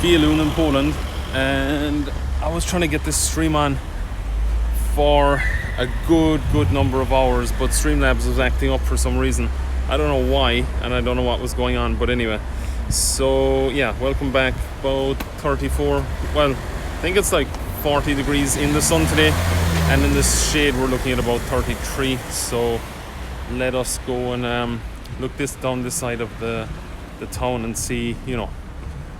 Wielun in Poland, and I was trying to get this stream on for a good number of hours, but Streamlabs was acting up for some reason. I don't know why, and I don't know what was going on, but anyway. So yeah, welcome back. About 34, well, I think it's like 40 degrees in the sun today, and in the shade we're looking at about 33. So let us go and look down this side of the town and see,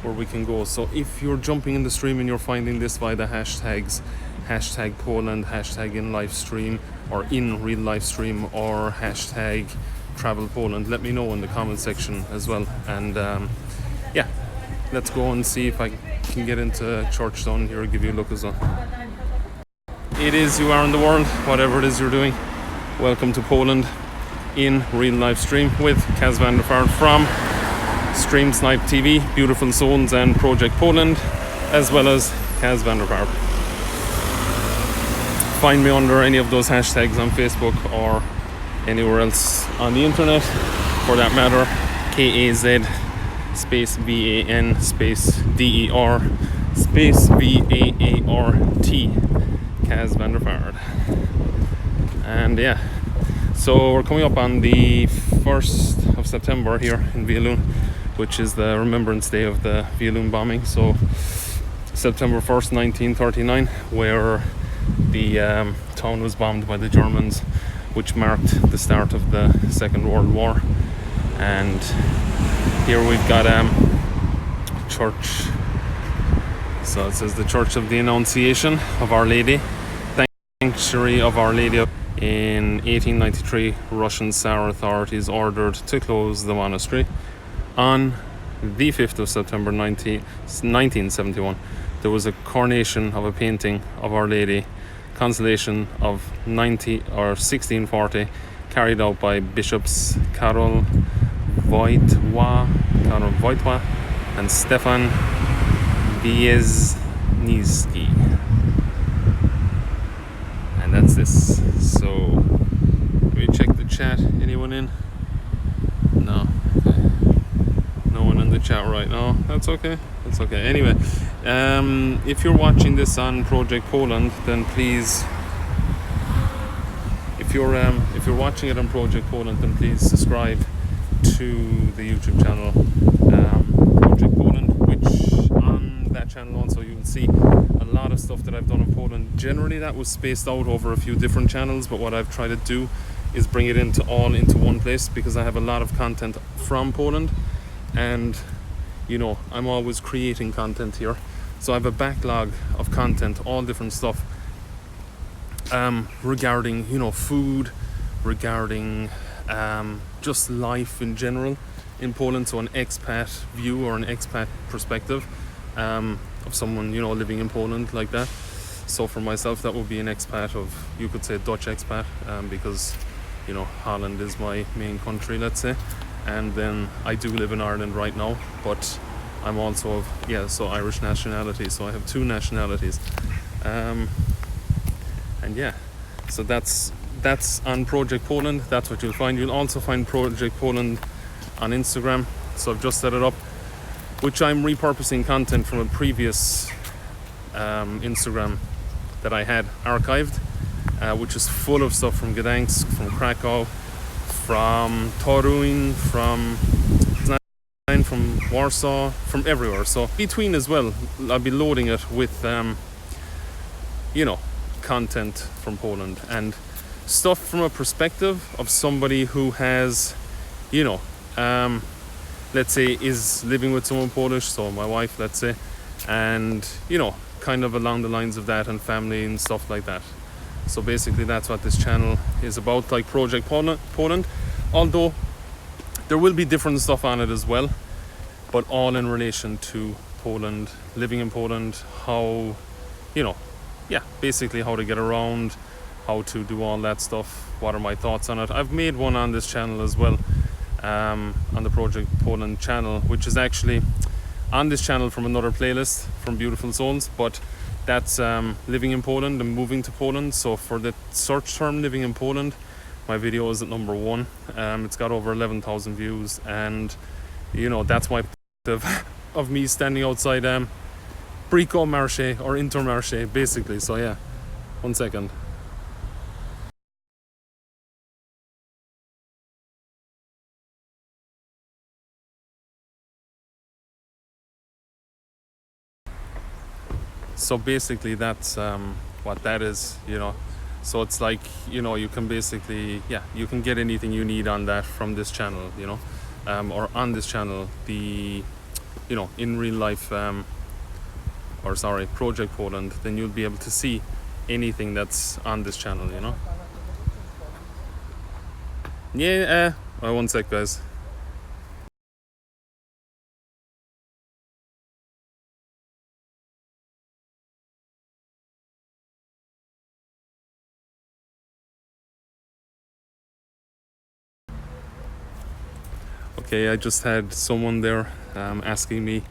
where we can go. So if you're jumping in the stream and you're finding this via the hashtags, hashtag Poland, hashtag in live stream, or in real live stream, or hashtag travel Poland, let me know in the comment section as well. And yeah, let's go and see if I can get into church down here. I'll give you a look as well. It is you are in the world, whatever it is you're doing. Welcome to Poland in real live stream with Kaz van der Vaart from Stream Snipe TV, Beautiful Zones and Project Poland, as well as Kaz van der Vaart. Find me under any of those hashtags on Facebook or anywhere else on the internet, for that matter. KAZ space VAN space DER space VAART, Kaz van der Vaart. And yeah, so we're coming up on the 1st of September here in Wielun, which is the Remembrance Day of the Wielun bombing. So September 1st, 1939, where the town was bombed by the Germans, which marked the start of the Second World War. And here we've got church. So it says the Church of the Annunciation of Our Lady, Sanctuary of Our Lady. In 1893, Russian Tsar authorities ordered to close the monastery. On the 5th of September 1971, there was a coronation of a painting of Our Lady, Consolation of 1640, carried out by Bishops Karol Wojtła and Stefan Wiesniewski. And that's this. So let me check the chat. Anyone in? No. Okay. No one in the chat right now. That's okay. That's okay. Anyway, if you're watching this on Project Poland, then please, if you're watching it on Project Poland, then please subscribe to the YouTube channel Project Poland, which on that channel also you will see a lot of stuff that I've done in Poland. Generally that was spaced out over a few different channels, but what I've tried to do is bring it into one place, because I have a lot of content from Poland, and I'm always creating content here. So I have a backlog of content, all different stuff regarding food, regarding just life in general in Poland. So an expat view or an expat perspective of someone living in Poland like that. So for myself, that would be an expat of, you could say, Dutch expat, because Holland is my main country, let's say, and then I do live in Ireland right now, but I'm also of Irish nationality, so I have two nationalities. And yeah, so that's on Project Poland. That's what you'll find. You'll also find Project Poland on Instagram. So I've just set it up, which I'm repurposing content from a previous Instagram that I had archived, which is full of stuff from Gdansk, from Krakow, from Toruń, from Warsaw, from everywhere. So between as well, I'll be loading it with content from Poland and stuff from a perspective of somebody who has let's say is living with someone Polish, so my wife, let's say, and kind of along the lines of that, and family and stuff like that. So basically that's what this channel is about, like Project Poland, although there will be different stuff on it as well, but all in relation to Poland, living in Poland, how basically how to get around, how to do all that stuff, what are my thoughts on it. I've made one on this channel as well, on the Project Poland channel, which is actually on this channel from another playlist from Beautiful Zones, but that's living in Poland and moving to Poland. So for the search term living in Poland, my video is at number 1. It's got over 11,000 views, and that's my perspective of me standing outside Brico Marché or Intermarché, basically. So yeah, 1 second. So basically that's what that is, you know. So it's like, you know, you can basically, yeah, you can get anything you need on that from this channel, you know, or on this channel, the, you know, in real life, or sorry, Project Poland, then you'll be able to see anything that's on this channel, you know. Yeah, 1 sec, guys. Okay, I just had someone there asking me,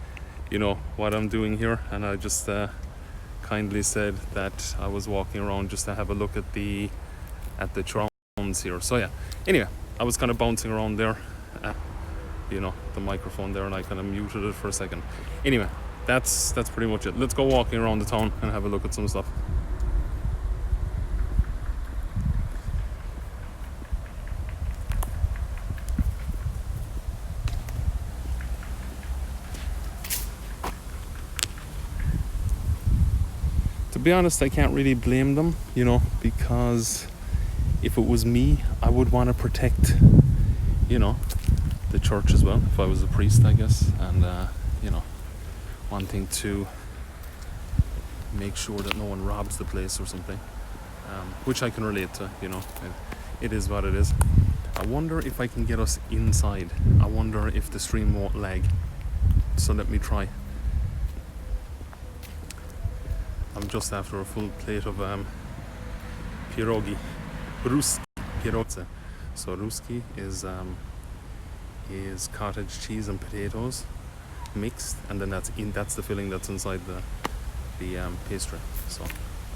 you know, what I'm doing here, and I just kindly said that I was walking around just to have a look at the trams here. So yeah, anyway, I was kind of bouncing around there, you know, the microphone there, and I kind of muted it for a second. Anyway, that's pretty much it. Let's go walking around the town and have a look at some stuff. To be honest, I can't really blame them, you know, because if it was me, I would want to protect, you know, the church as well, if I was a priest, I guess, and you know, wanting to make sure that no one robs the place or something, which I can relate to, you know. It is what it is. I wonder if I can get us inside. I wonder if the stream won't lag. So let me try. I'm just after a full plate of pierogi. Ruski pierogi. So ruski is cottage cheese and potatoes mixed, and then that's the filling that's inside the pastry. So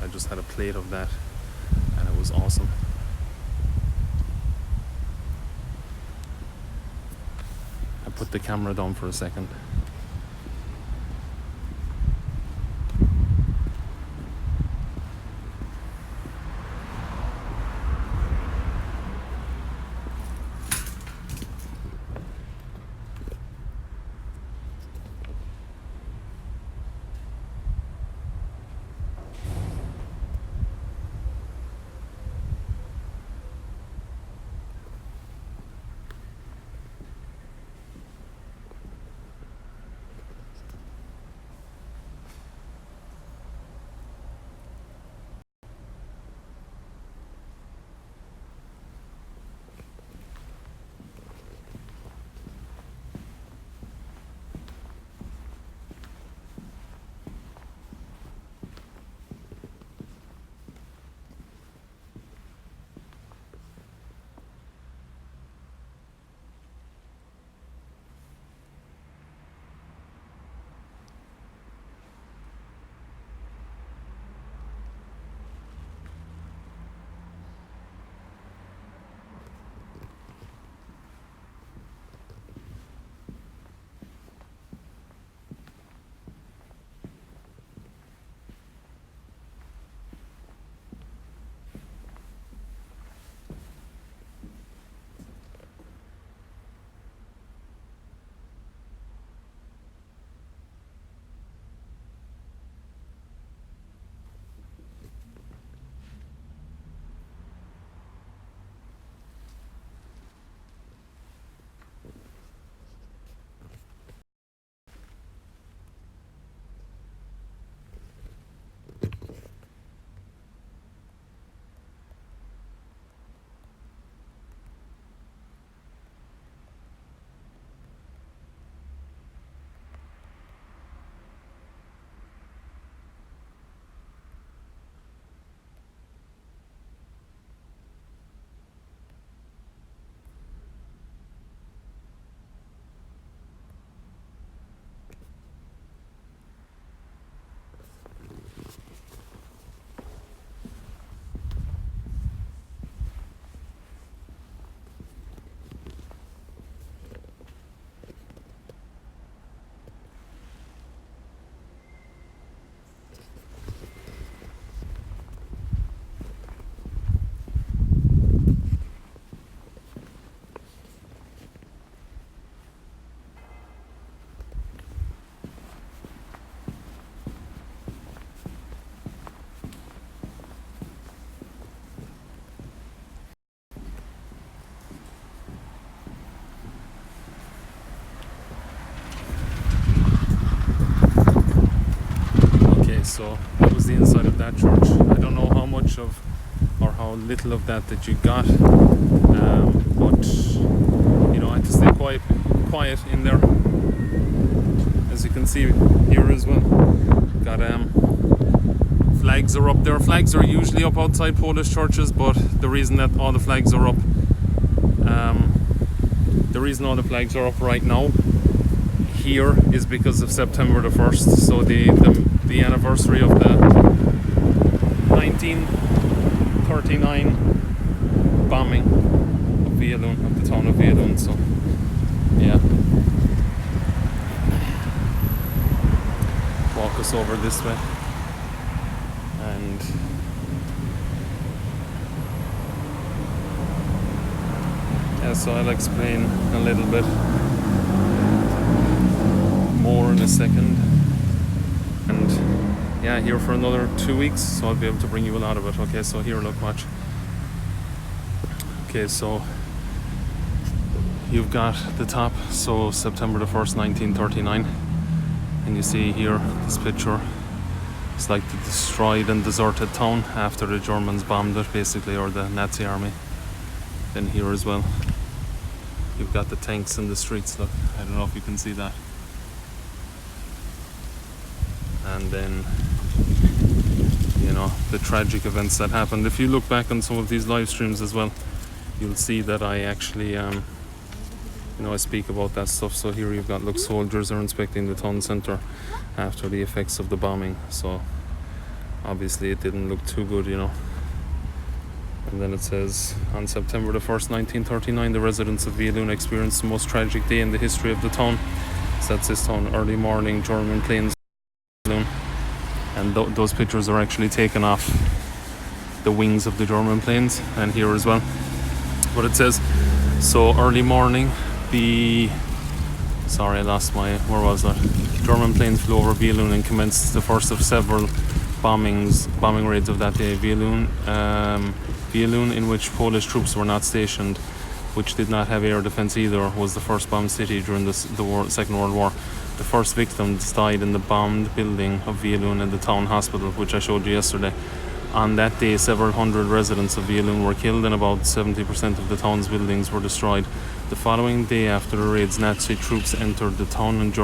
I just had a plate of that, and it was awesome. I put the camera down for a second. So that was the inside of that church. I don't know how much of or how little of that you got, but you know, I had to stay quiet in there. As you can see here as well, got flags are up there. Flags are usually up outside Polish churches, but the reason that all the flags are up, right now here is because of September the 1st, so the anniversary of the 1939 bombing of Wielun, of the town of Wielun. So yeah, walk us over this way, and yeah, so I'll explain a little bit more in a second. And yeah, here for another 2 weeks, so I'll be able to bring you a lot of it. Okay, so here, look, watch. Okay, so you've got the top, so September the 1st, 1939, and you see here this picture. It's like the destroyed and deserted town after the Germans bombed it, basically, or the Nazi army. Then here as well, you've got the tanks in the streets. Look, I don't know if you can see that. And then, you know, the tragic events that happened. If you look back on some of these live streams as well, you'll see that I actually, you know, I speak about that stuff. So here you've got, look, soldiers are inspecting the town centre after the effects of the bombing. So obviously it didn't look too good, you know. And then it says, on September the 1st, 1939, the residents of Wielun experienced the most tragic day in the history of the town. So that's this town, early morning, German planes. And those pictures are actually taken off the wings of the German planes, and here as well. But it says, so early morning, sorry, I lost my, where was that? German planes flew over Wielun and commenced the first of several bombing raids of that day. Wielun, in which Polish troops were not stationed, which did not have air defense either, was the first bombed city during the Second World War. The first victims died in the bombed building of Wielun and the town hospital, which I showed you yesterday. On that day, several hundred residents of Wielun were killed and about 70% of the town's buildings were destroyed. The following day after the raids, Nazi troops entered the town and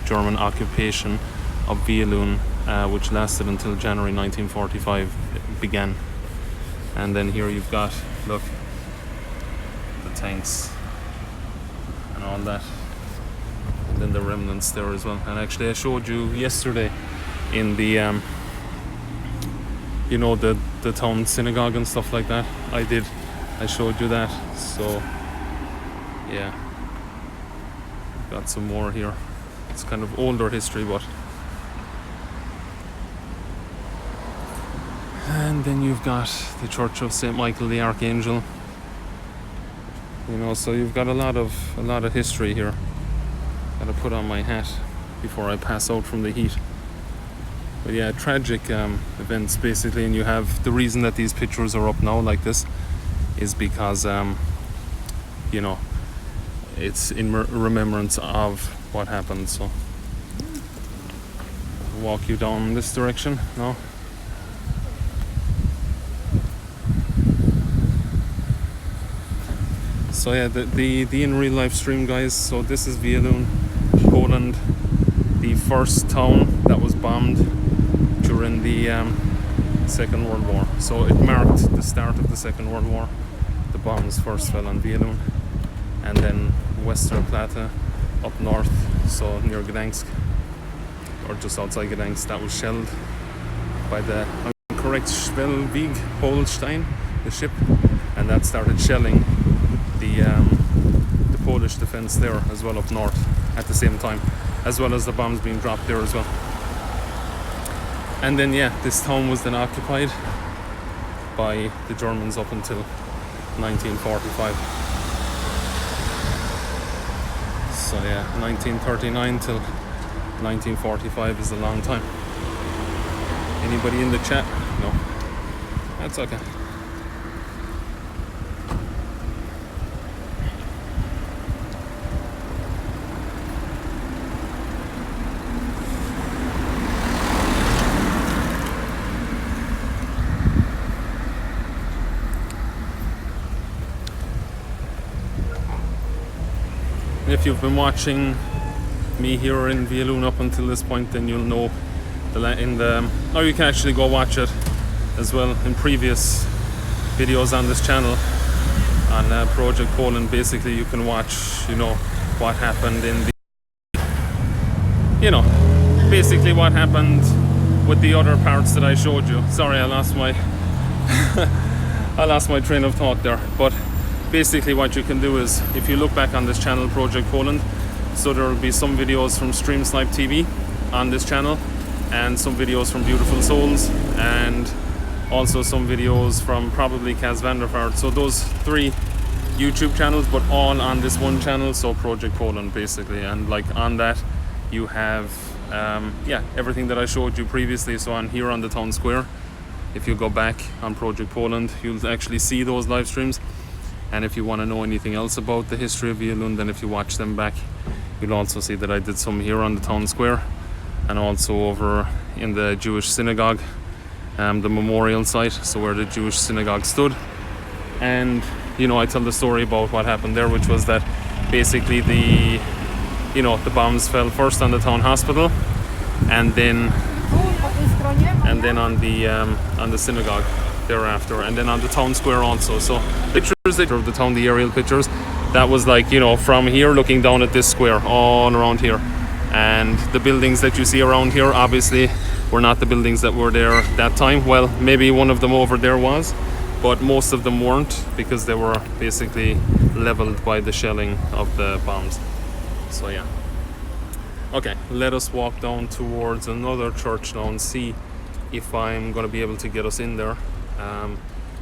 German occupation of Wielun, which lasted until January 1945 began. And then here you've got, look, the tanks and all that. And then the remnants there as well. And actually I showed you yesterday in the you know, the town synagogue and stuff like that. I showed you that. So yeah, got some more here. It's kind of older history, but and then you've got the Church of St. Michael the Archangel. You know, so you've got a lot of history here. Gotta put on my hat before I pass out from the heat. But yeah, tragic events basically, and you have the reason that these pictures are up now like this is because you know, it's in remembrance of what happened. So I'll walk you down this direction now. So yeah, the in real life stream, guys. So this is Wielun, Poland, the first town that was bombed during the Second World War. So it marked the start of the Second World War. The bombs first fell on Wielun, and then Westerplatte up north, so near Gdansk, or just outside Gdansk, that was shelled by the correct Schwelwig Holstein, the ship, and that started shelling the Polish defense there as well up north at the same time, as well as the bombs being dropped there as well. And then yeah, this town was then occupied by the Germans up until 1945. So yeah, 1939 till 1945 is a long time. Anybody in the chat? No, that's okay. if you've been watching me here in Wielun up until this point, then you'll know or you can actually go watch it as well in previous videos on this channel on Project Poland. Basically, you can watch, what happened in basically what happened with the other parts that I showed you. Sorry, I lost my train of thought there. But basically what you can do is, if you look back on this channel, Project Poland, so there will be some videos from Stream Snipe TV on this channel, and some videos from Beautiful Souls, and also some videos from probably Kaz Vaart. So those 3 YouTube channels, but all on this one channel, so Project Poland basically. And like on that you have everything that I showed you previously. So on here on the town square, if you go back on Project Poland, you'll actually see those live streams. And if you want to know anything else about the history of Wielun, then if you watch them back, you'll also see that I did some here on the town square, and also over in the Jewish synagogue, the memorial site, so where the Jewish synagogue stood. And I tell the story about what happened there, which was that basically the bombs fell first on the town hospital, and then on the synagogue thereafter, and then on the town square also. So pictures of the town, the aerial pictures, that was like, from here looking down at this square all around here. And the buildings that you see around here obviously were not the buildings that were there that time. Well, maybe one of them over there was, but most of them weren't, because they were basically leveled by the shelling of the bombs. So yeah. Okay, let us walk down towards another church now and see if I'm going to be able to get us in there.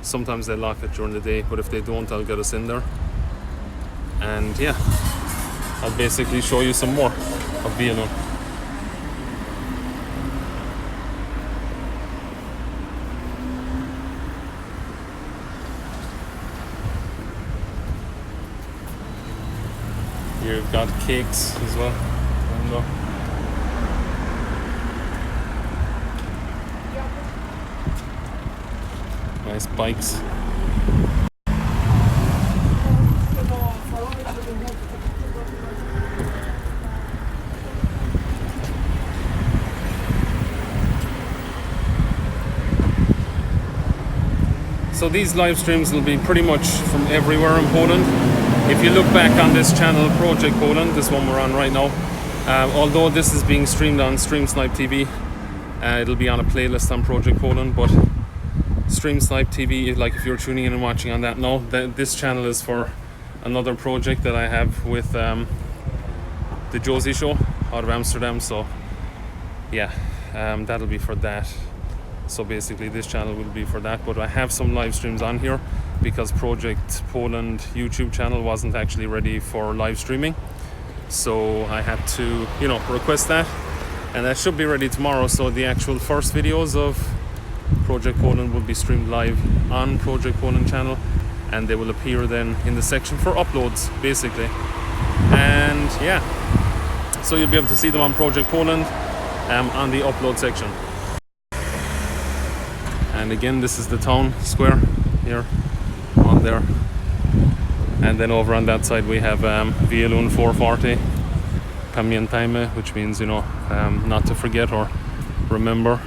Sometimes they lock it during the day, but if they don't, I'll get us in there. And yeah, I'll basically show you some more of Wielun. Here you've got cakes as well. Nice bikes. So these live streams will be pretty much from everywhere in Poland. If you look back on this channel, Project Poland, this one we're on right now, although this is being streamed on Stream Snipe TV, it'll be on a playlist on Project Poland, but Stream Snipe TV, like if you're tuning in and watching on that now, this channel is for another project that I have with the Josie Show out of Amsterdam. So yeah, that'll be for that. So basically this channel will be for that, but I have some live streams on here because Project Poland YouTube channel wasn't actually ready for live streaming. So I had to, request that, and that should be ready tomorrow. So the actual first videos of Project Poland will be streamed live on Project Poland channel, and they will appear then in the section for uploads, basically. And yeah, so you'll be able to see them on Project Poland on the upload section. And again, this is the town square here on there. And then over on that side we have Wielun 440, Pamiętajmy, which means, not to forget or remember.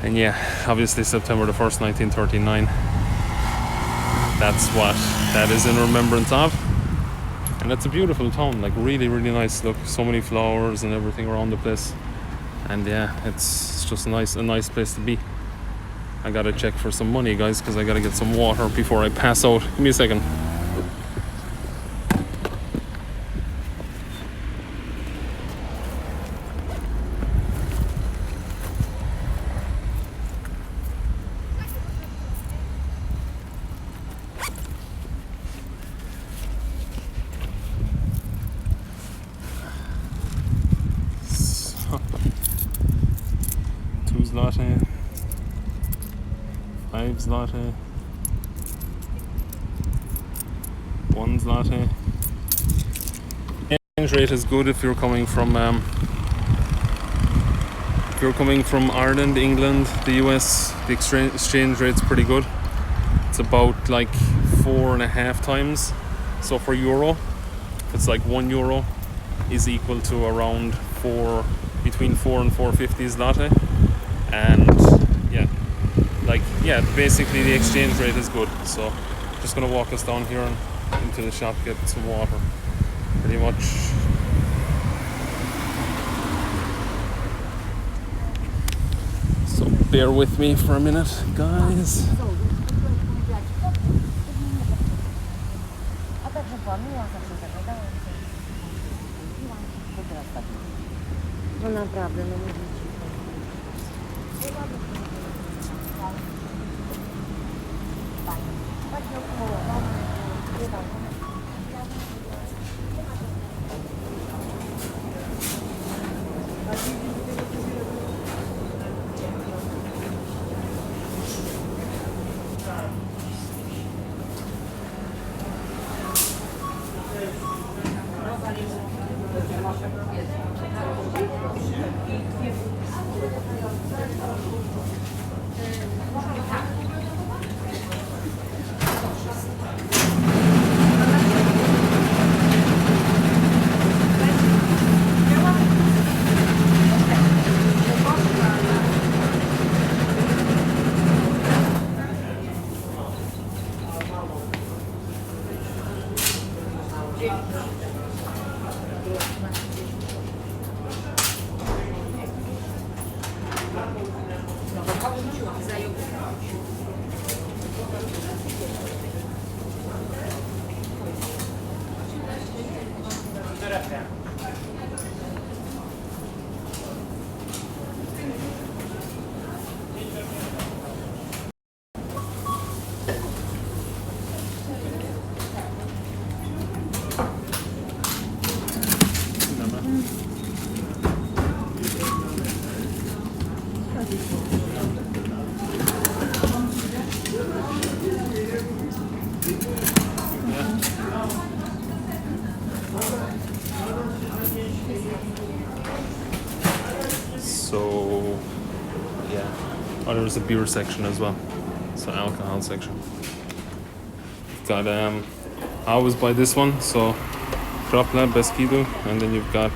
And yeah, obviously September the 1st, 1939. That's what that is in remembrance of. And it's a beautiful town, like really, really nice. Look, so many flowers and everything around the place. And yeah, it's just a nice place to be. I gotta check for some money, guys, because I gotta get some water before I pass out. Give me a second. Zloty, 5 zloty, 1 zloty. Exchange rate is good if you're coming from Ireland, England, the US. The exchange rate's pretty good. It's about like 4.5 times. So for euro, it's like €1 is equal to around between 4 and 4.50 zloty. And basically the exchange rate is good. So just gonna walk us down here and into the shop, get some water pretty much. So bear with me for a minute, guys. No naprawdę, no nie widzi. So yeah, there's a beer section as well, so alcohol section. You've got I always buy this one, so Wrocław, Beskidu, and then you've got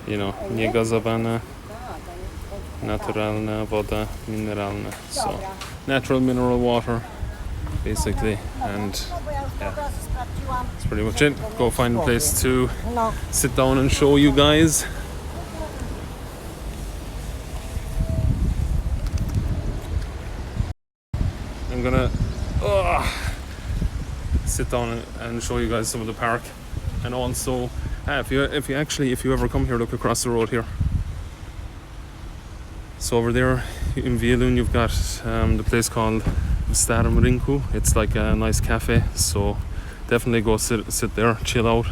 niegazowana, naturalna woda mineralna, so natural mineral water basically. And yeah, that's pretty much it. Go find a place to sit down and show you guys. I'm gonna sit down and show you guys some of the park, and also if you ever come here, look across the road here. So over there in Wielun you've got the place called Starym Rynku. It's like a nice cafe, so definitely go sit there, chill out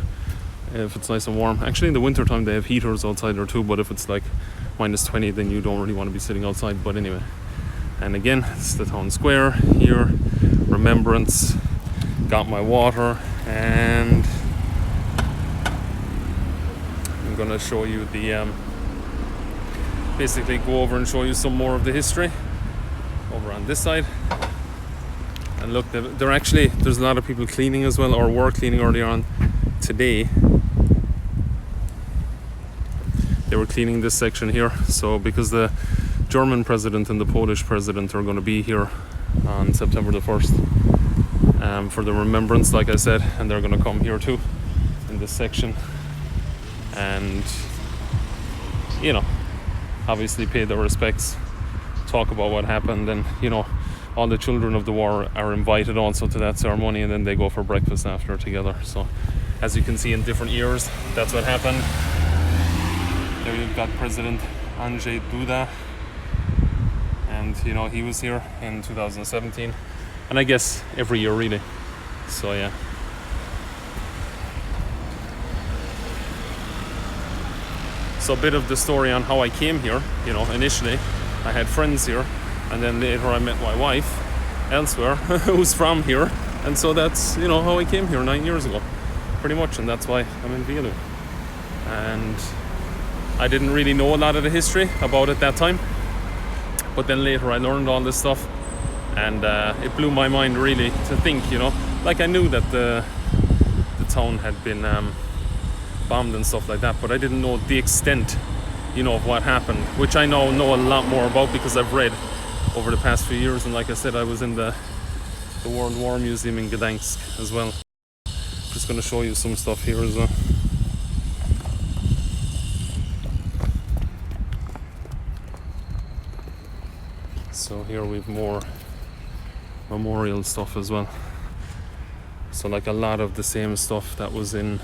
if it's nice and warm. Actually in the winter time they have heaters outside there too, but if it's like -20 then you don't really want to be sitting outside. But anyway, and again, it's the town square here, Remembrance. Got my water, and I'm gonna show you the basically go over and show you some more of the history over on this side. And look, there's a lot of people cleaning as well, or were cleaning earlier on today. They were cleaning this section here, so because the German president and the Polish president are going to be here on September the 1st for the remembrance, like I said, and they're going to come here too in this section and obviously pay their respects, talk about what happened, and all the children of the war are invited also to that ceremony, and then they go for breakfast after together. So as you can see in different years, that's what happened. There you've got President Andrzej Duda, and he was here in 2017, and I guess every year really. So yeah. So a bit of the story on how I came here. Initially I had friends here, and then later I met my wife elsewhere who's from here, and so that's how I came here 9 years ago pretty much, and that's why I'm in Wielun. And I didn't really know a lot of the history about it that time, but then later I learned all this stuff, and it blew my mind really to think, like I knew that town had been bombed and stuff like that, but I didn't know the extent, of what happened, which I now know a lot more about because I've read over the past few years. And like I said, I was in the World War Museum in Gdansk as well. Just going to show you some stuff here as well. So here we've more memorial stuff as well. So like a lot of the same stuff that was in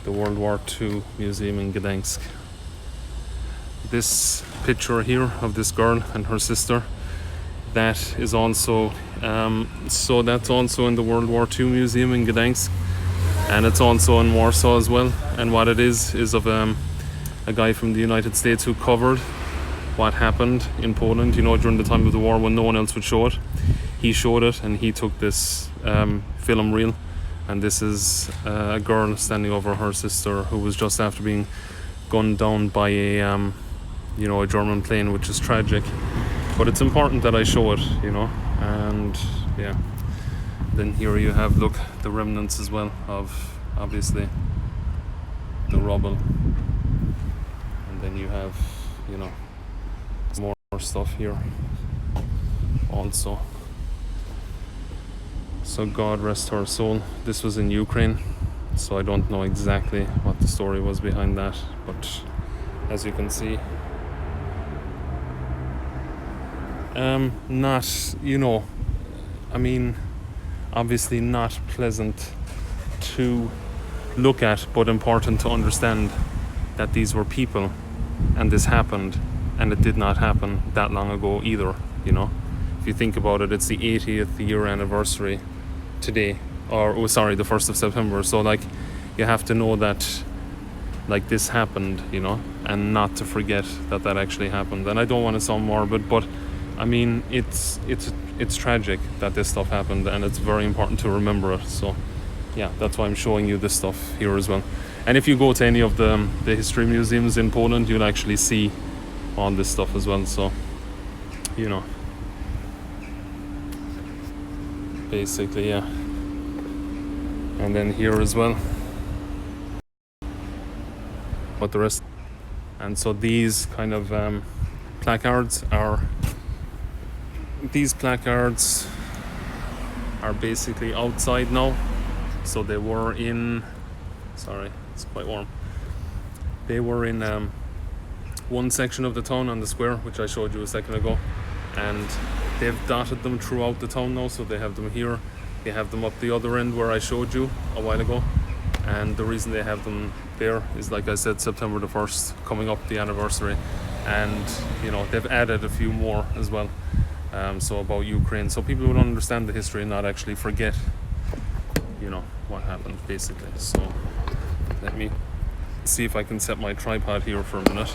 the World War II Museum in Gdansk. This picture here of this girl and her sister, that is also that's also in the World War II Museum in Gdansk, and it's also in Warsaw as well. And what it is of a guy from the United States who covered what happened in Poland, during the time of the war when no one else would show it. He showed it, and he took this film reel, and this is a girl standing over her sister who was just after being gunned down by a German plane, which is tragic. But it's important that I show it, and yeah. Then here you have, look, the remnants as well of, obviously, the rubble. And then you have, more stuff here also. So God rest her soul. This was in Ukraine, so I don't know exactly what the story was behind that, but as you can see, not, obviously not pleasant to look at, but important to understand that these were people and this happened, and it did not happen that long ago either. If you think about it, it's the 80th year anniversary today, the 1st of September. So you have to know that this happened, and not to forget that actually happened. And I don't want to sound morbid, but it's tragic that this stuff happened, and it's very important to remember it. So yeah, that's why I'm showing you this stuff here as well. And if you go to any of the history museums in Poland, you'll actually see all this stuff as well. So basically, yeah. And then here as well, but the rest. And so these kind of placards are basically outside now. So they were in, sorry, it's quite warm. They were in one section of the town on the square, which I showed you a second ago, and they've dotted them throughout the town now. So they have them here, they have them up the other end where I showed you a while ago. And the reason they have them there is, like I said, September the 1st, coming up the anniversary. And they've added a few more as well, so about Ukraine, so people would understand the history and not actually forget what happened, basically. So let me see if I can set my tripod here for a minute.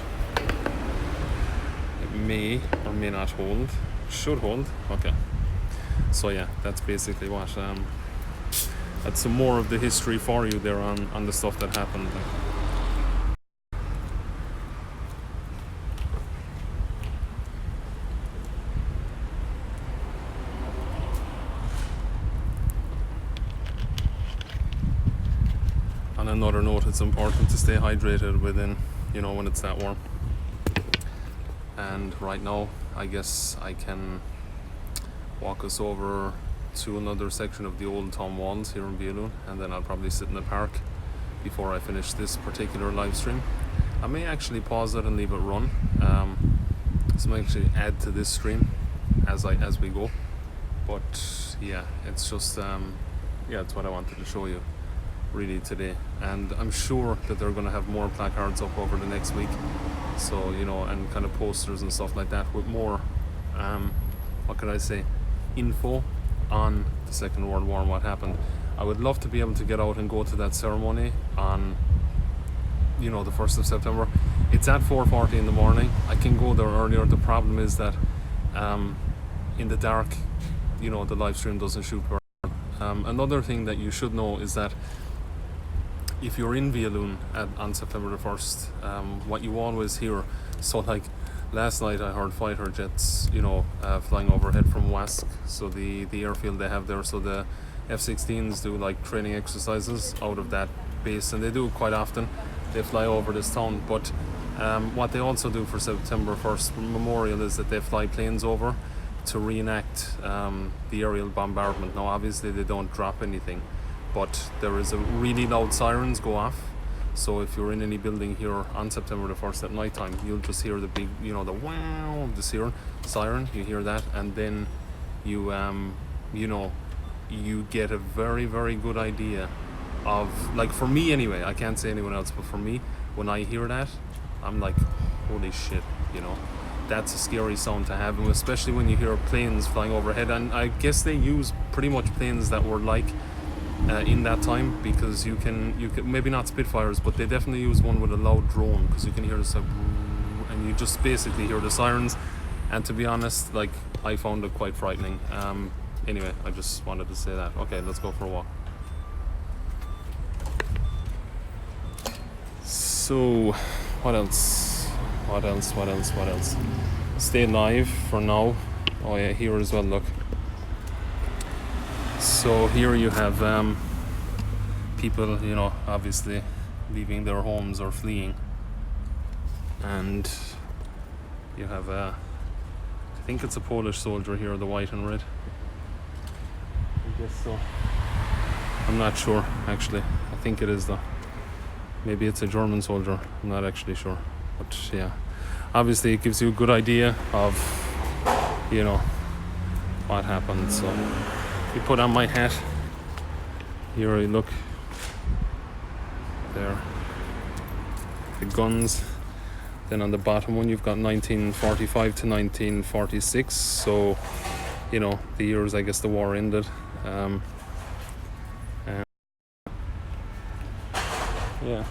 It may or may not hold. Should hold. Okay. So yeah, that's basically what that's some more of the history for you there on the stuff that happened. On another note, it's important to stay hydrated when it's that warm. And right now, I guess I can walk us over to another section of the old town walls here in Wielun, and then I'll probably sit in the park before I finish this particular live stream. I may actually pause it and leave it run, so I may actually add to this stream as we go. But yeah, it's just it's what I wanted to show you really today. And I'm sure that they're going to have more placards up over the next week, so and kind of posters and stuff like that with more what can I say, info on the Second World War and what happened. I would love to be able to get out and go to that ceremony on the 1st of September. It's at 4:40 in the morning. I can go there earlier. The problem is that in the dark, the live stream doesn't shoot well. Another thing that you should know is that if you're in Wielun on September the 1st, what you always hear, so last night I heard fighter jets, flying overhead from Wask, so the airfield they have there. So F-16s do like training exercises out of that base, and they do it quite often. They fly over this town, but what they also do for September 1st Memorial is that they fly planes over to reenact the aerial bombardment. Now obviously they don't drop anything, but there is a really loud sirens go off. So if you're in any building here on September the 1st at night time, you'll just hear the big, you know, the wow of the siren, you hear that, and then you you know, you get a very, very good idea of, like, for me anyway, I can't say anyone else, but for me, when I hear that, I'm like, holy shit, you know, that's a scary sound to have, and especially when you hear planes flying overhead. And I guess they use pretty much planes that were like in that time, because you can maybe not Spitfires, but they definitely use one with a loud drone, because you can hear this and you just basically hear the sirens. And to be honest, like, I found it quite frightening. Anyway, I just wanted to say that. Okay, let's go for a walk. So, what else? Stay live for now. Oh yeah, here as well, look. So here you have people, you know, obviously leaving their homes or fleeing. And you have I think it's a Polish soldier here, the white and red. I guess so. I'm not sure, actually. I think it is though. Maybe it's a German soldier. I'm not actually sure. But yeah, obviously it gives you a good idea of, you know, what happened. So you put on my hat. Here you look. There. The guns. Then on the bottom one you've got 1945 to 1946. So, you know, the years I guess the war ended. And yeah.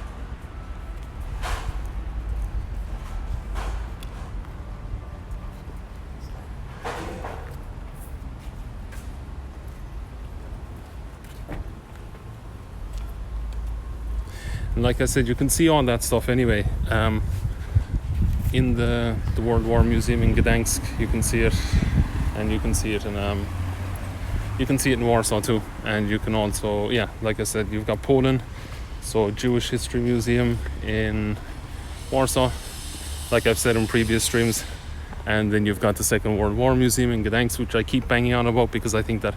And like I said, you can see all that stuff anyway. In the World War Museum in Gdansk, you can see it, and you can see it in Warsaw too. And you can also, yeah, like I said, you've got Poland, so Jewish History Museum in Warsaw, like I've said in previous streams. And then you've got the Second World War Museum in Gdansk, which I keep banging on about because I think that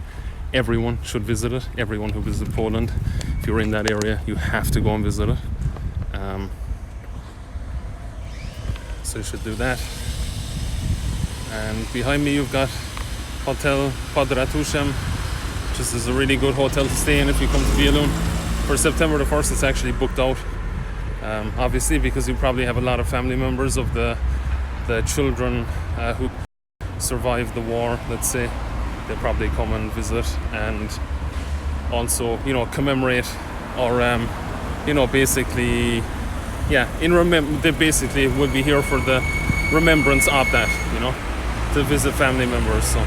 everyone should visit it. Everyone who visits Poland, if you're in that area, you have to go and visit it. So you should do that. And behind me you've got Hotel Pod Ratuszem, which is a really good hotel to stay in if you come to Wielun. For September the 1st it's actually booked out, obviously, because you probably have a lot of family members of the children who survived the war, let's say. They'll probably come and visit and also, you know, commemorate or you know, basically, yeah, they basically will be here for the remembrance of that, you know, to visit family members. So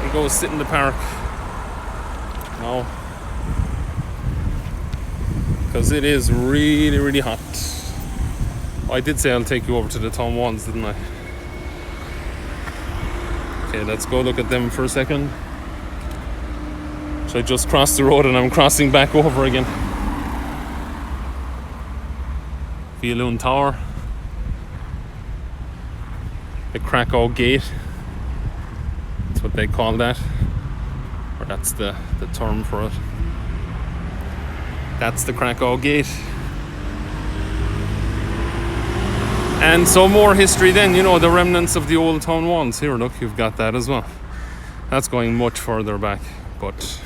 we go sit in the park now because it is really, really hot. Oh, I did say I'll take you over to the town walls, didn't I? Okay, let's go look at them for a second. So I just crossed the road and I'm crossing back over again. Wielun Tower. The Krakow Gate. That's what they call that. Or that's the term for it. That's the Krakow Gate. And so more history then, you know, the remnants of the old town walls. Here, look, you've got that as well. That's going much further back, but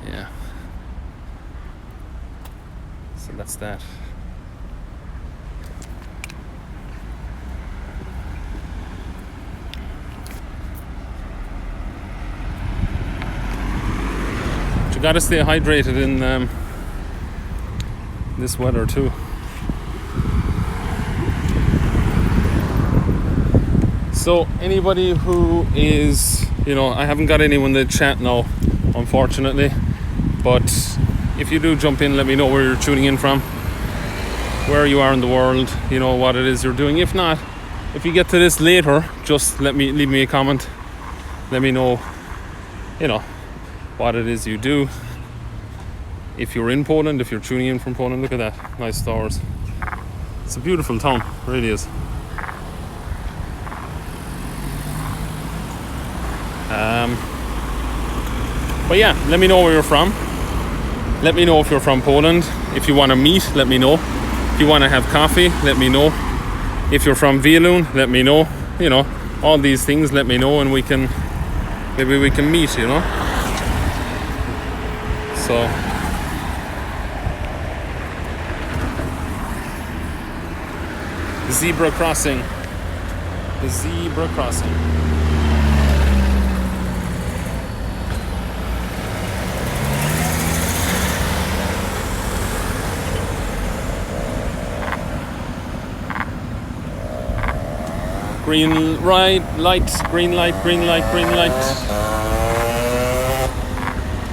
yeah. So that's that. But you gotta stay hydrated in this weather too. So anybody who is, you know, I haven't got anyone to chat now, unfortunately, but if you do jump in, let me know where you're tuning in from, where you are in the world, you know, what it is you're doing. If not, if you get to this later, just leave me a comment, let me know you know, what it is you do. If you're in Poland, if you're tuning in from Poland, look at that, nice stars. It's a beautiful town, it really is. But yeah, let me know where you're from. Let me know if you're from Poland. If you want to meet, let me know. If you want to have coffee, let me know. If you're from Wielun, let me know. You know, all these things, let me know, and maybe we can meet, you know. So the zebra crossing. The zebra crossing. Green light, green light, green light, green light.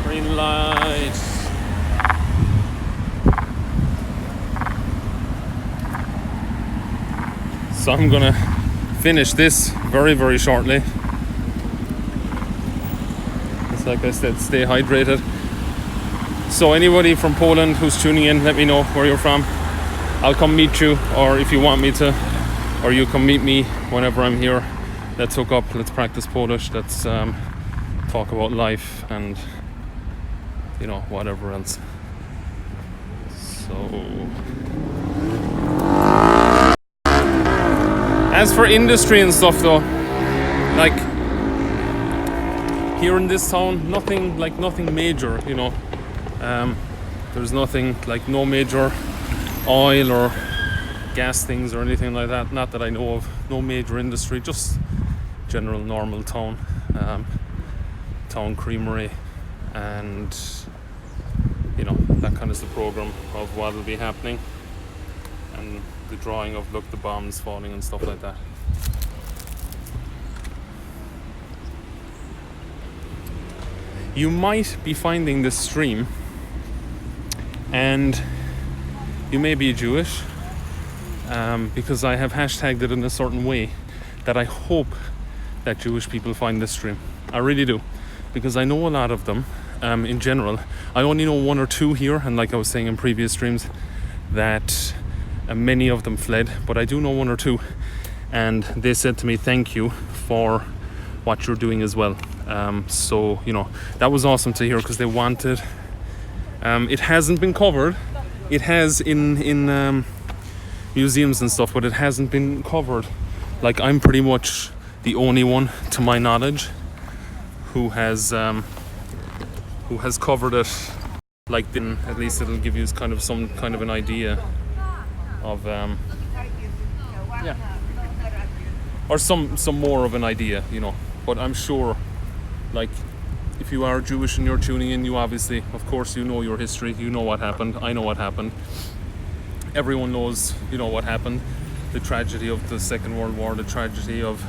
Green light. So I'm gonna finish this very, very shortly. It's like I said, stay hydrated. So anybody from Poland who's tuning in, let me know where you're from. I'll come meet you, or if you want me to, or you come meet me whenever I'm here. Let's hook up, let's practice Polish, let's talk about life and, you know, whatever else. So, as for industry and stuff though, like here in this town, nothing major, you know. There's nothing, like no major oil or gas things or anything like that, not that I know of. No major industry, just general normal town, town creamery, and you know, that kind of is the program of what will be happening, and the drawing of, look, the bombs falling and stuff like that. You might be finding this stream and you may be Jewish, because I have hashtagged it in a certain way that I hope that Jewish people find this stream. I really do, because I know a lot of them. In general, I only know one or two here, and like I was saying in previous streams, that many of them fled, but I do know one or two, and they said to me, thank you for what you're doing as well. So, you know, that was awesome to hear, because they wanted, it hasn't been covered. It has in museums and stuff, but it hasn't been covered. Like, I'm pretty much the only one, to my knowledge, who has covered it. Like, then at least it'll give you kind of some kind of an idea of yeah, or some more of an idea, you know. But I'm sure, like, if you are Jewish and you're tuning in, you obviously, of course, you know your history, you know what happened. I know what happened. Everyone knows, you know, what happened. The tragedy of the Second World War, the tragedy of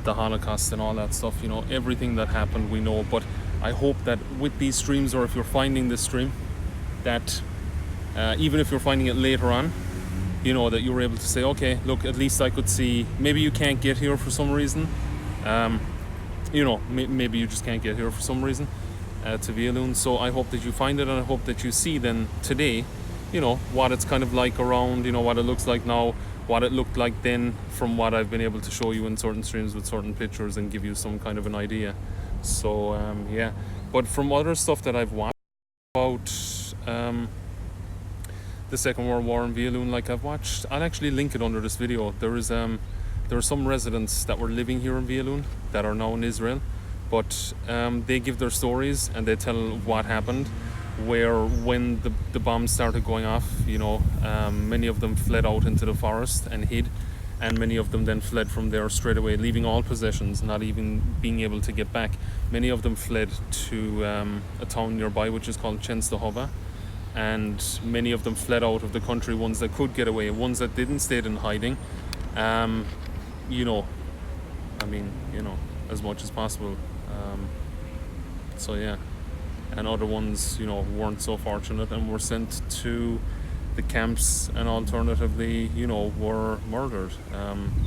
the Holocaust and all that stuff, you know, everything that happened we know. But I hope that with these streams, or if you're finding this stream, that even if you're finding it later on, you know, that you're able to say, okay, look, at least I could see, maybe you can't get here for some reason, you know, maybe you just can't get here for some reason to Wielun. So I hope that you find it, and I hope that you see then today, you know, what it's kind of like around, you know, what it looks like now, what it looked like then, from what I've been able to show you in certain streams with certain pictures, and give you some kind of an idea. So yeah, but from other stuff that I've watched about the Second World War in Wielun, like I'll actually link it under this video. There are some residents that were living here in Wielun that are now in Israel, but they give their stories and they tell what happened, where when the bombs started going off, you know, many of them fled out into the forest and hid, and many of them then fled from there straight away, leaving all possessions, not even being able to get back. Many of them fled to a town nearby which is called Częstochowa, and many of them fled out of the country. Ones that could get away, ones that didn't, stayed in hiding, you know, I mean, you know, as much as possible. So yeah, and other ones, you know, weren't so fortunate and were sent to the camps, and alternatively, you know, were murdered.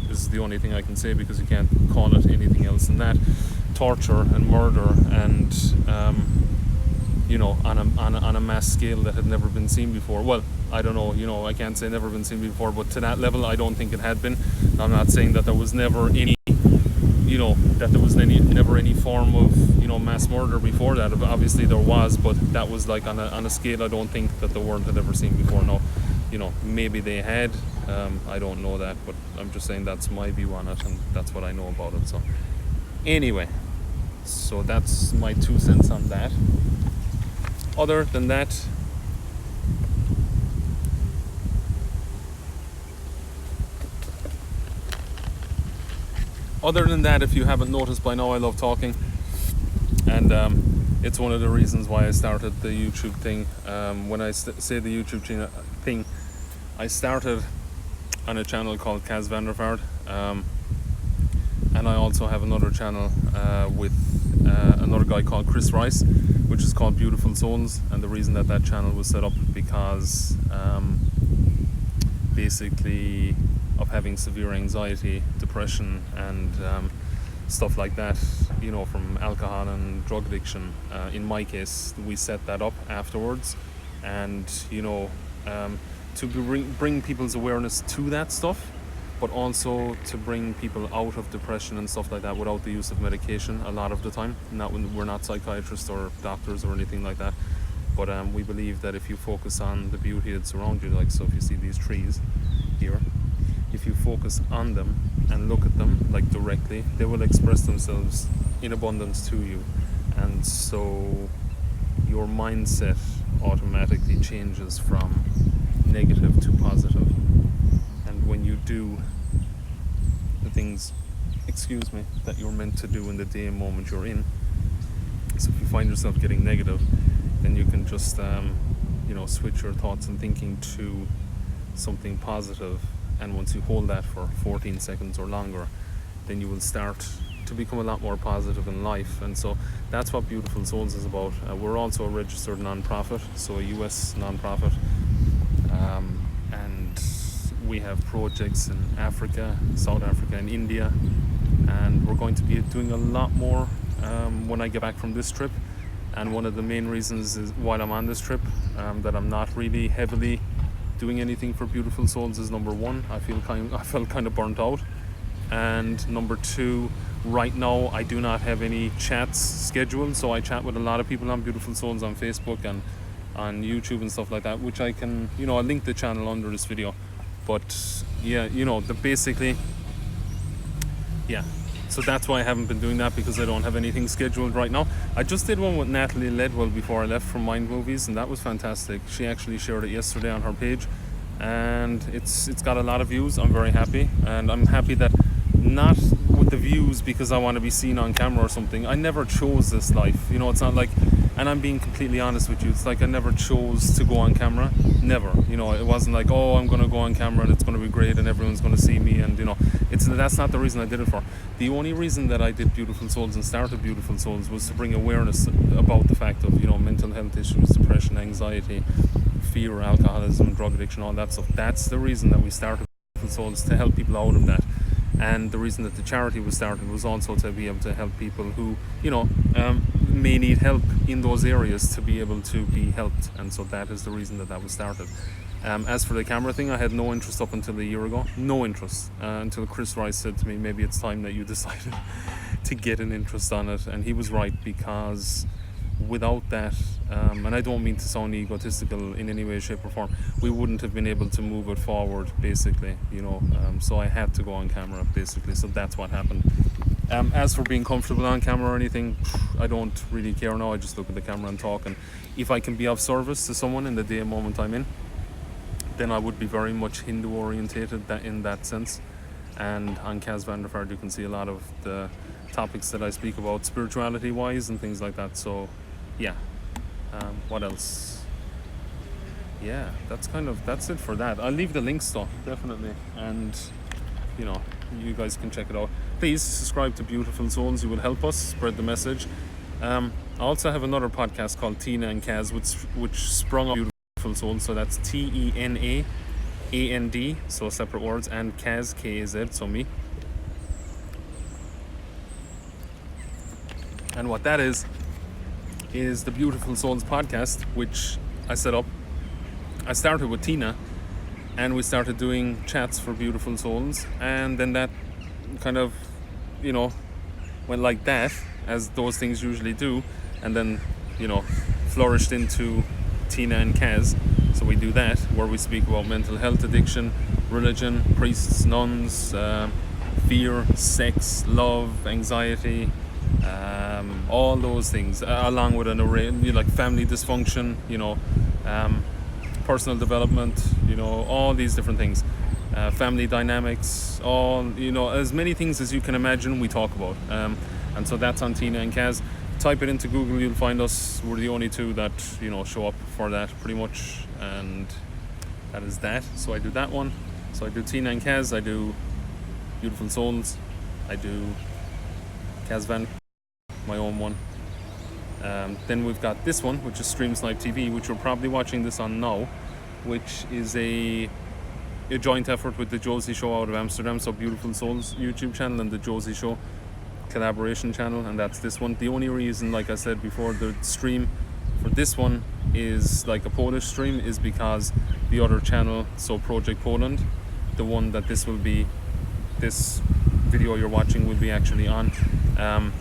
This is the only thing I can say, because you can't call it anything else than that. torture and murder and on a mass scale that had never been seen before. Well, I don't know, I can't say never been seen before, but to that level I don't think it had been. I'm not saying that there was never any never any form of mass murder before that. Obviously there was, but that was like on a scale I don't think that the world had ever seen before. No, maybe they had, I don't know that, but I'm just saying that's my view on it, and that's what I know about it. So anyway, so that's my 2 cents on that. Other than that, if you haven't noticed by now, I love talking, and it's one of the reasons why I started the YouTube thing. When I say the YouTube thing, I started on a channel called Kaz van der Vaart, and I also have another channel with another guy called Chris Rice, which is called Beautiful Souls. And the reason that channel was set up because basically of having severe anxiety, depression, and stuff like that, from alcohol and drug addiction. In my case, we set that up afterwards, and to bring people's awareness to that stuff, but also to bring people out of depression and stuff like that without the use of medication a lot of the time. Not when we're not psychiatrists or doctors or anything like that, but we believe that if you focus on the beauty that surrounds you, like so if you see these trees here, if you focus on them and look at them like directly, they will express themselves in abundance to you, and so your mindset automatically changes from negative to positive. And when you do the things, that you're meant to do in the day and moment you're in, so if you find yourself getting negative, then you can just switch your thoughts and thinking to something positive, and once you hold that for 14 seconds or longer, then you will start to become a lot more positive in life. And so that's what Beautiful Souls is about. We're also a registered non-profit, so a US non-profit, and we have projects in Africa, South Africa, and India, and we're going to be doing a lot more when I get back from this trip. And one of the main reasons is while I'm on this trip that I'm not really heavily doing anything for Beautiful Souls is, number one, I felt kind of burnt out, and number two, right now I do not have any chats scheduled. So I chat with a lot of people on Beautiful Souls on Facebook and on YouTube and stuff like that, which I can, I'll link the channel under this video. But yeah, so that's why I haven't been doing that, because I don't have anything scheduled right now. I just did one with Natalie Ledwell before I left from Mind Movies, and that was fantastic. She actually shared it yesterday on her page, and it's got a lot of views. I'm very happy, and I'm happy that not with the views because I want to be seen on camera or something. I never chose this life, it's not like, and I'm being completely honest with you, it's like I never chose to go on camera. Never. It wasn't like, oh, I'm going to go on camera and it's going to be great and everyone's going to see me, and that's not the reason I did it for. The only reason that I did Beautiful Souls and started Beautiful Souls was to bring awareness about the fact of mental health issues, depression, anxiety, fear, alcoholism, drug addiction, all that stuff. That's the reason that we started Beautiful Souls, to help people out of that. And the reason that the charity was started was also to be able to help people who may need help in those areas to be able to be helped. And so that is the reason that was started. As for the camera thing, I had no interest up until a year ago. No interest until Chris Rice said to me, maybe it's time that you decided to get an interest on it. And he was right, because without that, and I don't mean to sound egotistical in any way, shape or form, we wouldn't have been able to move it forward, basically, so I had to go on camera, basically. So that's what happened. As for being comfortable on camera or anything, I don't really care now. I just look at the camera and talk, and if I can be of service to someone in the day and moment I'm in, then I would be very much Hindu orientated in that sense. And on Kaz van der Vaart you can see a lot of the topics that I speak about spirituality wise and things like that. So yeah, what else? Yeah, that's it for that. I'll leave the links though, definitely, and you guys can check it out. Please subscribe to Beautiful Souls. You will help us spread the message. I also have another podcast called Tina and Kaz, which sprung up Beautiful Souls. So that's TENA AND, so separate words, and Kaz, KAZ, so me. And what that is the Beautiful Souls podcast, which I set up. I started with Tina, and we started doing chats for Beautiful Souls, and then that kind of, went like that, as those things usually do, and then, flourished into Tina and Kaz. So we do that, where we speak about mental health, addiction, religion, priests, nuns, fear, sex, love, anxiety, all those things, along with an array, like family dysfunction, personal development, all these different things, family dynamics, all, as many things as you can imagine, we talk about. And so that's on Tina and Kaz. Type it into Google, you'll find us. We're the only two that, show up for that pretty much. And that is that. So I do that one. So I do Tina and Kaz, I do Beautiful Souls, I do Kaz Van, my own one. Then we've got this one, which is Stream Snipe TV, which you're probably watching this on now, which is a joint effort with the Josie Show out of Amsterdam. So Beautiful Souls YouTube channel and the Josie Show collaboration channel, and that's this one. The only reason, like I said before, the stream for this one is like a Polish stream is because the other channel, so Project Poland, the one that this video you're watching will be actually on,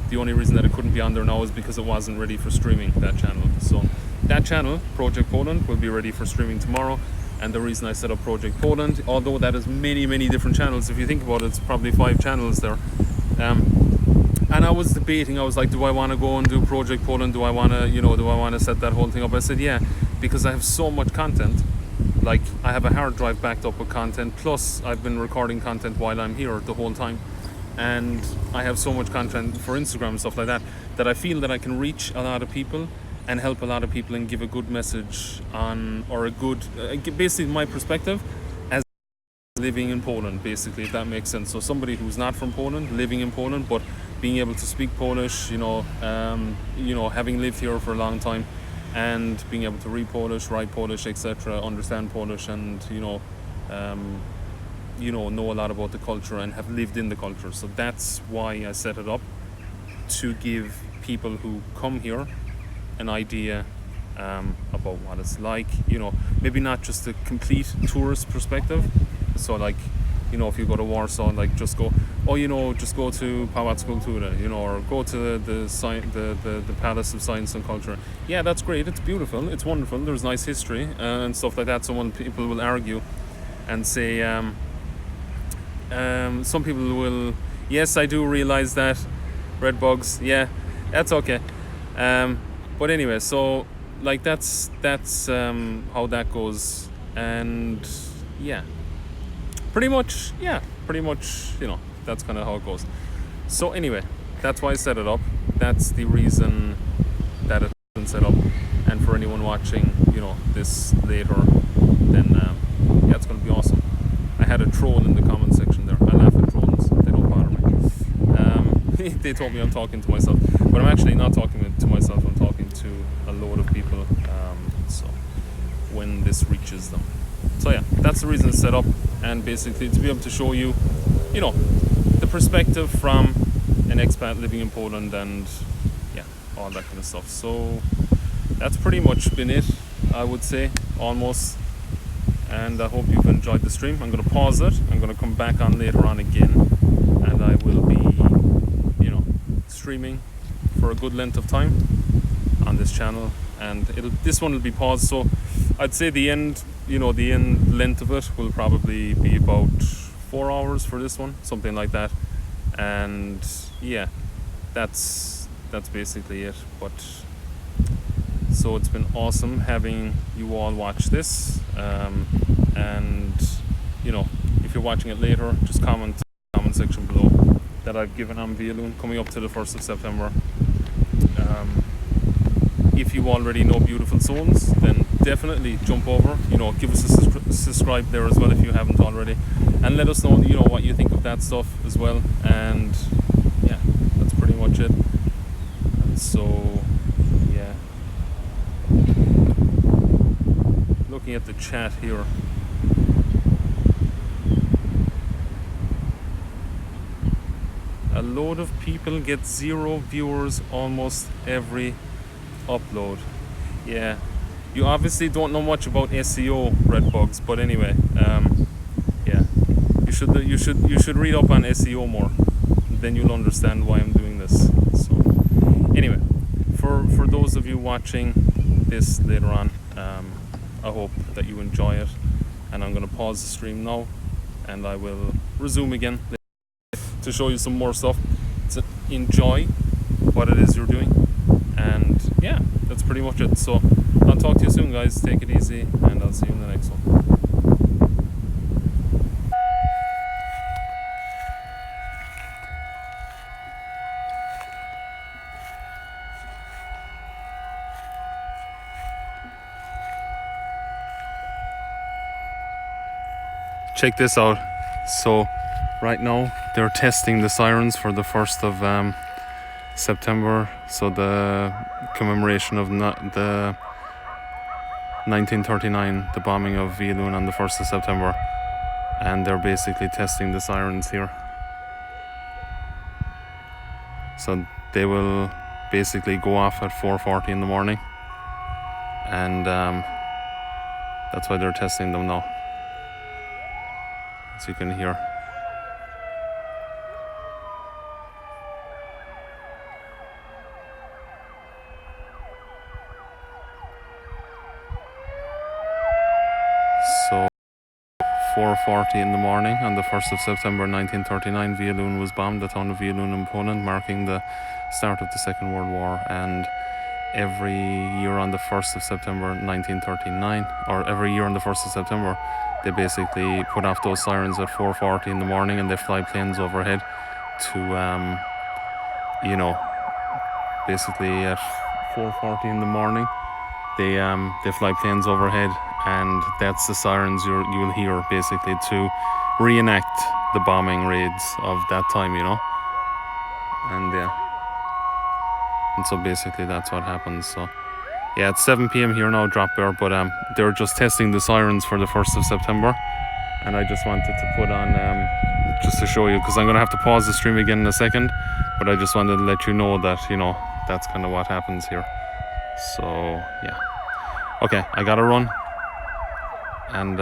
the only reason that it couldn't be on there now is because it wasn't ready for streaming, that channel. So that channel, Project Poland, will be ready for streaming tomorrow. And the reason I set up Project Poland, although that is many different channels, if you think about it, it's probably 5 channels there. And I was debating, I was like, do I want to go and do Project Poland? Do I want to set that whole thing up? I said, yeah, because I have so much content. Like, I have a hard drive backed up with content, plus I've been recording content while I'm here the whole time. And I have so much content for Instagram and stuff like that, that I feel that I can reach a lot of people and help a lot of people and give a good message on, or a good, basically my perspective as living in Poland, basically, if that makes sense. So somebody who's not from Poland, living in Poland, but being able to speak Polish, having lived here for a long time, and being able to read Polish, write Polish, etc., understand Polish, and know a lot about the culture and have lived in the culture. So that's why I set it up, to give people who come here an idea about what it's like, maybe not just a complete tourist perspective. So like, if you go to Warsaw, like just go to Pałac Kultury, or go to the Palace of Science and Culture. Yeah, that's great, it's beautiful, it's wonderful, there's nice history and stuff like that. So when people will argue and say, some people will, yes, I do realize that, red bugs, yeah, that's okay. But anyway, so like that's how that goes, and yeah, pretty much, that's kind of how it goes. So anyway, that's why I set it up. That's the reason that it's been set up. And for anyone watching, this later, then it's going to be awesome. I had a troll in the comment section there. I laugh at trolls; they don't bother me. They told me I'm talking to myself, but I'm actually not talking to myself. I'm talking to a load of people. So when this reaches them. So yeah, that's the reason it's set up, and basically to be able to show you, the perspective from an expat living in Poland, and yeah, all that kind of stuff. So that's pretty much been it, I would say, almost. And I hope you've enjoyed the stream. I'm going to pause it. I'm going to come back on later on again, and I will be, streaming for a good length of time on this channel. And this one will be paused. So I'd say the end length of it will probably be about 4 hours for this one, something like that. And yeah, that's basically it. But so it's been awesome having you all watch this, and if you're watching it later, just comment in the comment section below that I've given on Wielun coming up to the 1st of September. If you already know Beautiful Souls, then definitely jump over, give us a subscribe there as well if you haven't already, and let us know what you think of that stuff as well. And yeah, that's pretty much it. And so yeah, looking at the chat here, A load of people get 0 viewers almost every upload. Yeah, you obviously don't know much about SEO, Redbugs, but anyway, yeah, you should read up on SEO more. Then you'll understand why I'm doing this. So anyway, for those of you watching this later on, I hope that you enjoy it, and I'm going to pause the stream now, and I will resume again to show you some more stuff. To enjoy what it is you're doing, and yeah, that's pretty much it. So I'll talk to you soon, guys. Take it easy, and I'll see you in the next one. Check this out. So right now they're testing the sirens for the 1st of September, so the commemoration of the 1939, the bombing of Wielun on the 1st of September, and they're basically testing the sirens here. So they will basically go off at 4:40 in the morning, and that's why they're testing them now, as you can hear. So 4:40 in the morning on the 1st of September 1939, Wielun was bombed, the town of Wielun in Poland, marking the start of the Second World War. And every year on the 1st of September 1939, or every year on the 1st of September, they basically put off those sirens at 4:40 in the morning, and they fly planes overhead to, basically at 4:40 in the morning, they fly planes overhead, and that's the sirens you'll hear basically to reenact the bombing raids of that time, and yeah, and so basically that's what happens. So yeah, it's 7 p.m. here now, drop bear, but they're just testing the sirens for the 1st of September, and I just wanted to put on just to show you, because I'm going to have to pause the stream again in a second, but I just wanted to let you know that that's kind of what happens here. So yeah, okay, I gotta run, and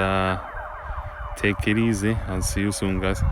take it easy. I'll see you soon, guys.